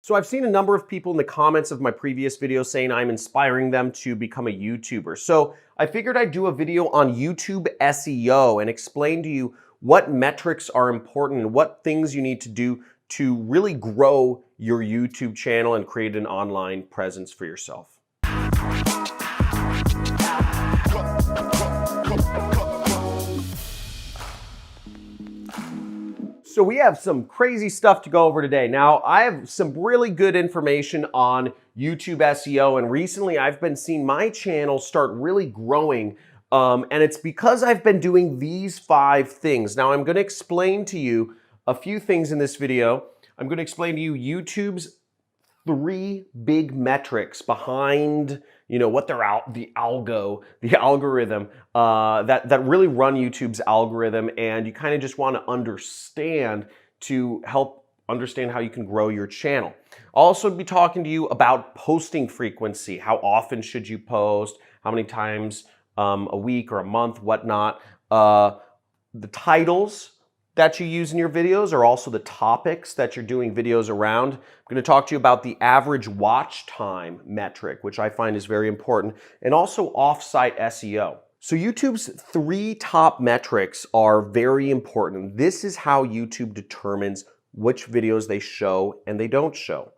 So I've seen a number of people in the comments of my previous videos saying I'm inspiring them to become a YouTuber. So I figured I'd do a video on YouTube SEO and explain to you what metrics are important and what things you need to do to really grow your YouTube channel and create an online presence for yourself. So we have some crazy stuff to go over today. Now, I have some really good information on YouTube SEO, and recently I've been seeing my channel start really growing, and it's because I've been doing these 5 things. Now, I'm gonna explain to you a few things in this video. I'm gonna explain to you YouTube's 3 big metrics behind, what they're the algorithm that really run YouTube's algorithm, and you kind of just want to understand to help understand how you can grow your channel. I'll also be talking to you about posting frequency. How often should you post? How many times a week or a month, whatnot. The titles that you use in your videos are also the topics that you're doing videos around. I'm going to talk to you about the average watch time metric, which I find is very important, and also off-site SEO. So YouTube's 3 top metrics are very important. This is how YouTube determines which videos they show and they don't show.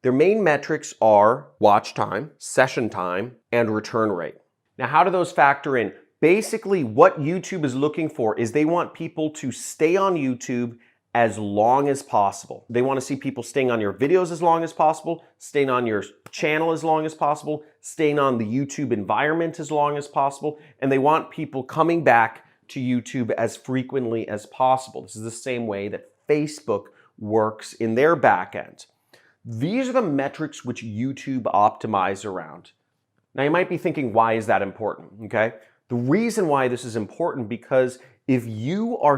Their main metrics are watch time, session time, and return rate. Now, how do those factor in? Basically, what YouTube is looking for is they want people to stay on YouTube as long as possible. They want to see people staying on your videos as long as possible, staying on your channel as long as possible, staying on the YouTube environment as long as possible, and they want people coming back to YouTube as frequently as possible. This is the same way that Facebook works in their back end. These are the metrics which YouTube optimizes around. Now, you might be thinking, why is that important? Okay. The reason why this is important, because if your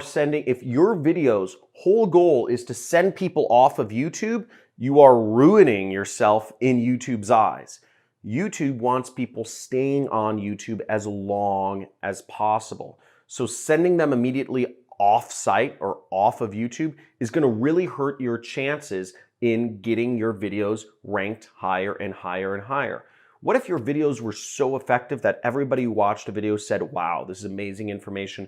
videos' whole goal is to send people off of YouTube, you are ruining yourself in YouTube's eyes. YouTube wants people staying on YouTube as long as possible. So sending them immediately off-site or off of YouTube is going to really hurt your chances in getting your videos ranked higher and higher and higher. What if your videos were so effective that everybody who watched a video said, wow, this is amazing information.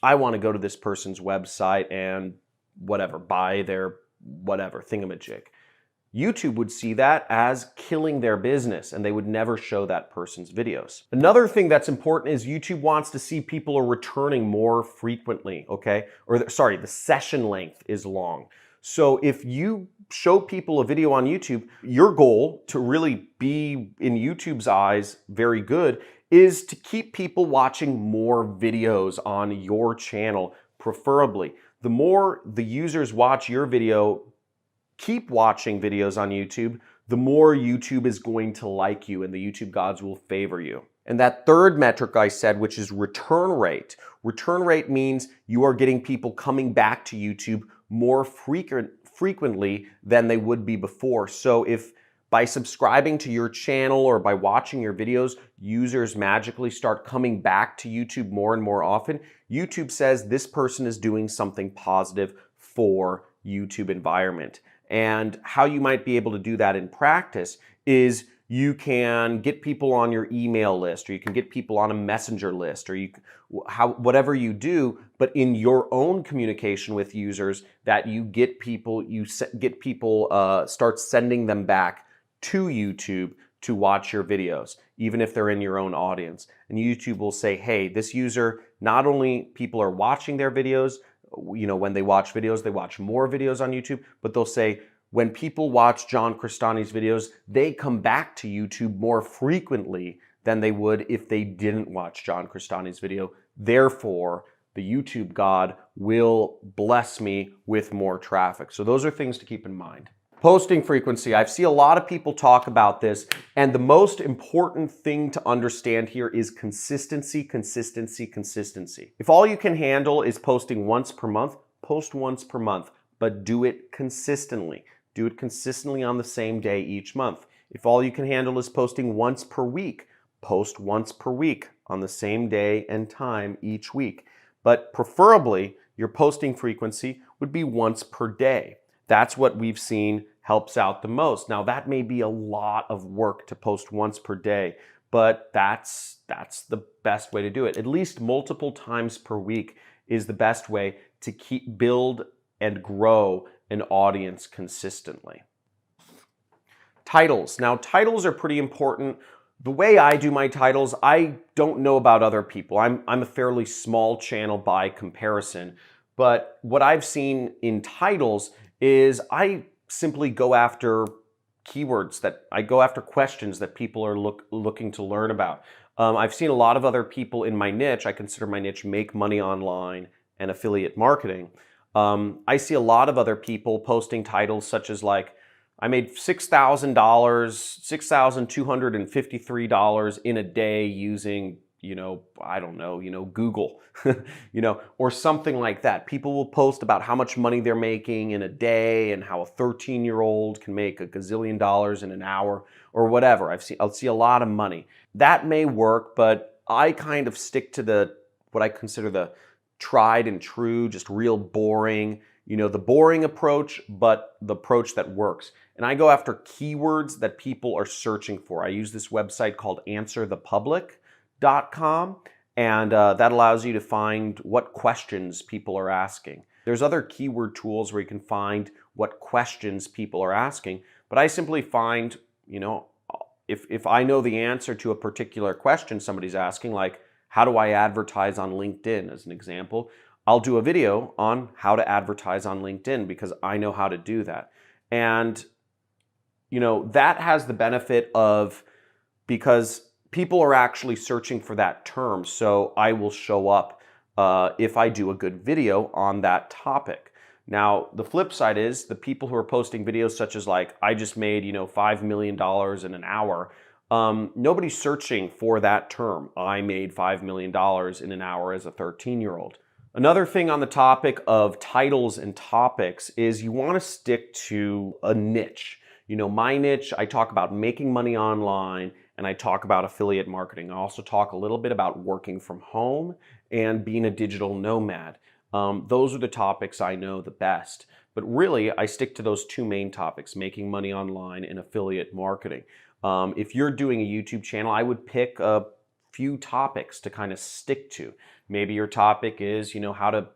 I want to go to this person's website and buy their thingamajig. YouTube would see that as killing their business and they would never show that person's videos. Another thing that's important is YouTube wants to see people are returning more frequently, okay? The session length is long. So if you show people a video on YouTube, your goal to really be in YouTube's eyes very good is to keep people watching more videos on your channel, preferably. The more the users watch your video, keep watching videos on YouTube, the more YouTube is going to like you and the YouTube gods will favor you. And that third metric I said, which is return rate. Return rate means you are getting people coming back to YouTube more frequently than they would be before. So if by subscribing to your channel or by watching your videos, users magically start coming back to YouTube more and more often, YouTube says this person is doing something positive for YouTube environment. And how you might be able to do that in practice is you can get people on your email list, or you can get people on a messenger list, or whatever you do, but in your own communication with users, that you get people, start sending them back to YouTube to watch your videos, even if they're in your own audience. And YouTube will say, hey, this user, not only people are watching their videos, when they watch videos, they watch more videos on YouTube, but they'll say, when people watch John Crestani's videos, they come back to YouTube more frequently than they would if they didn't watch John Crestani's video. Therefore, the YouTube god will bless me with more traffic. So those are things to keep in mind. Posting frequency. I see a lot of people talk about this, and the most important thing to understand here is consistency, consistency, consistency. If all you can handle is posting once per month, post once per month, but do it consistently. Do it consistently on the same day each month. If all you can handle is posting once per week, post once per week on the same day and time each week. But preferably, your posting frequency would be once per day. That's what we've seen helps out the most. Now, that may be a lot of work to post once per day, but that's the best way to do it. At least multiple times per week is the best way to build and grow an audience consistently. Titles. Now, titles are pretty important. The way I do my titles, I don't know about other people. I'm a fairly small channel by comparison, but what I've seen in titles is I simply go after keywords I go after questions that people are looking to learn about. I've seen a lot of other people in my niche. I consider my niche make money online and affiliate marketing. I see a lot of other people posting titles such as like, I made $6,000, $6,253 in a day using, I don't know, Google, or something like that. People will post about how much money they're making in a day and how a 13-year-old can make a gazillion dollars in an hour or whatever. I'll see a lot of money. That may work, but I kind of stick to what I consider the tried and true, just real boring, the boring approach, but the approach that works. And I go after keywords that people are searching for. I use this website called answerthepublic.com, and that allows you to find what questions people are asking. There's other keyword tools where you can find what questions people are asking, but I simply find, if I know the answer to a particular question somebody's asking, like how do I advertise on LinkedIn as an example, I'll do a video on how to advertise on LinkedIn because I know how to do that. And that has the benefit of, because people are actually searching for that term, so I will show up if I do a good video on that topic. Now, the flip side is the people who are posting videos such as like, I just made, $5 million in an hour. Nobody's searching for that term. I made $5 million in an hour as a 13-year-old. Another thing on the topic of titles and topics is you want to stick to a niche. My niche, I talk about making money online and I talk about affiliate marketing. I also talk a little bit about working from home and being a digital nomad. Those are the topics I know the best. But really, I stick to those two main topics, making money online and affiliate marketing. If you're doing a YouTube channel, I would pick a few topics to kind of stick to. Maybe your topic is, how to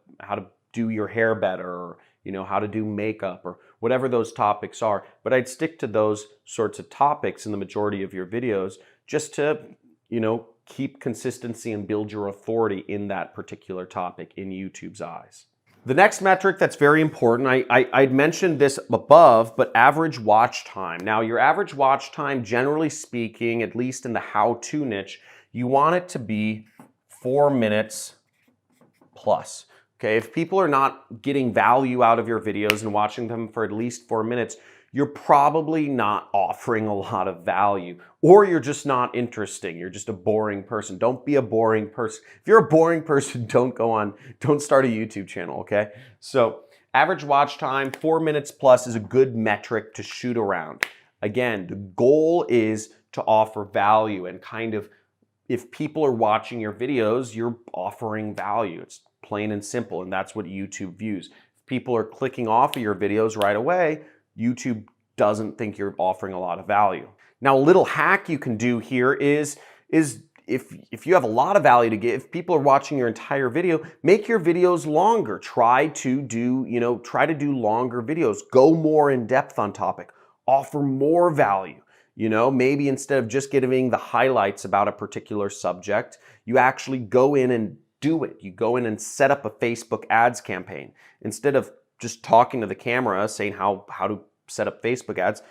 do your hair better, or, how to do makeup, or whatever those topics are. But I'd stick to those sorts of topics in the majority of your videos just to, keep consistency and build your authority in that particular topic in YouTube's eyes. The next metric that's very important, I'd mentioned this above, but average watch time. Now, your average watch time, generally speaking, at least in the how-to niche, you want it to be 4 minutes plus. Okay, if people are not getting value out of your videos and watching them for at least 4 minutes, you're probably not offering a lot of value, or you're just not interesting. You're just a boring person. Don't be a boring person. If you're a boring person, don't start a YouTube channel, okay? So average watch time, 4 minutes plus is a good metric to shoot around. Again, the goal is to offer value and kind of, if people are watching your videos, you're offering value. It's plain and simple, and that's what YouTube views. If people are clicking off of your videos right away, YouTube doesn't think you're offering a lot of value. Now, a little hack you can do here is if you have a lot of value to give, if people are watching your entire video, make your videos longer. Try to do longer videos. Go more in depth on topic. Offer more value. Maybe instead of just giving the highlights about a particular subject, you actually go in and do it. You go in and set up a Facebook ads campaign. Instead of just talking to the camera, saying how to set up Facebook ads,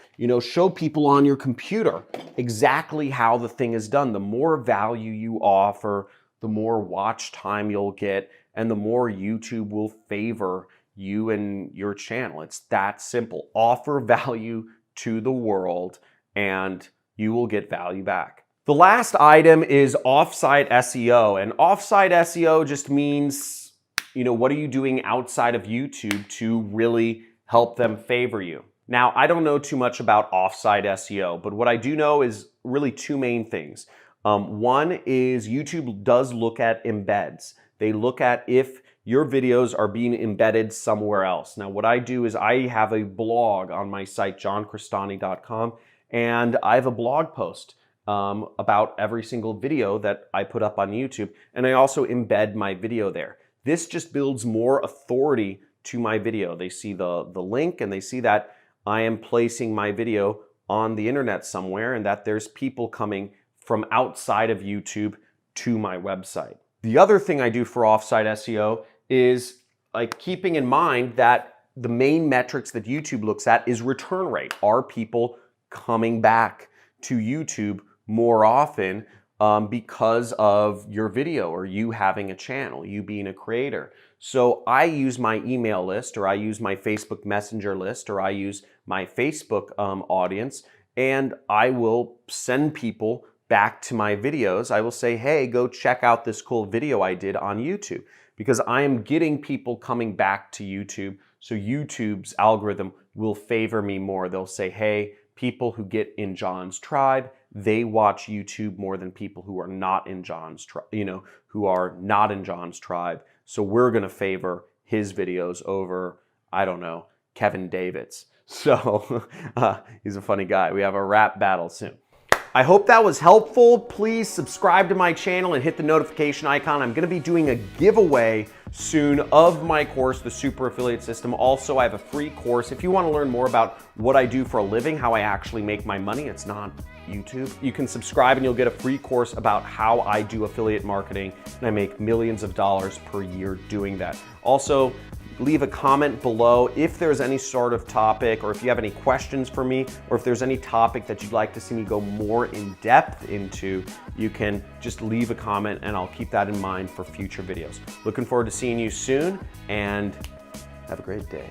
show people on your computer exactly how the thing is done. The more value you offer, the more watch time you'll get, and the more YouTube will favor you and your channel. It's that simple. Offer value to the world and you will get value back. The last item is offsite SEO, and offsite SEO just means, what are you doing outside of YouTube to really help them favor you? Now, I don't know too much about offsite SEO, but what I do know is really two main things. One is YouTube does look at embeds. They look at if your videos are being embedded somewhere else. Now, what I do is I have a blog on my site, johncrestani.com, and I have a blog post about every single video that I put up on YouTube, and I also embed my video there. This just builds more authority to my video. They see the link and they see that I am placing my video on the internet somewhere and that there's people coming from outside of YouTube to my website. The other thing I do for offsite SEO is like keeping in mind that the main metrics that YouTube looks at is return rate. Are people coming back to YouTube more often because of your video or you having a channel, you being a creator? So I use my email list, or I use my Facebook Messenger list, or I use my Facebook audience, and I will send people back to my videos. I will say, hey, go check out this cool video I did on YouTube, because I am getting people coming back to YouTube. So YouTube's algorithm will favor me more. They'll say, hey, people who get in John's tribe, they watch YouTube more than people who are not in John's tribe, who are not in John's tribe. So we're gonna favor his videos over, I don't know, Kevin David's. So he's a funny guy. We have a rap battle soon. I hope that was helpful. Please subscribe to my channel and hit the notification icon. I'm gonna be doing a giveaway soon of my course, The Super Affiliate System. Also, I have a free course. If you wanna learn more about what I do for a living, how I actually make my money, it's not YouTube. You can subscribe and you'll get a free course about how I do affiliate marketing, and I make millions of dollars per year doing that. Also, leave a comment below if there's any sort of topic, or if you have any questions for me, or if there's any topic that you'd like to see me go more in depth into. You can just leave a comment and I'll keep that in mind for future videos. Looking forward to seeing you soon, and have a great day.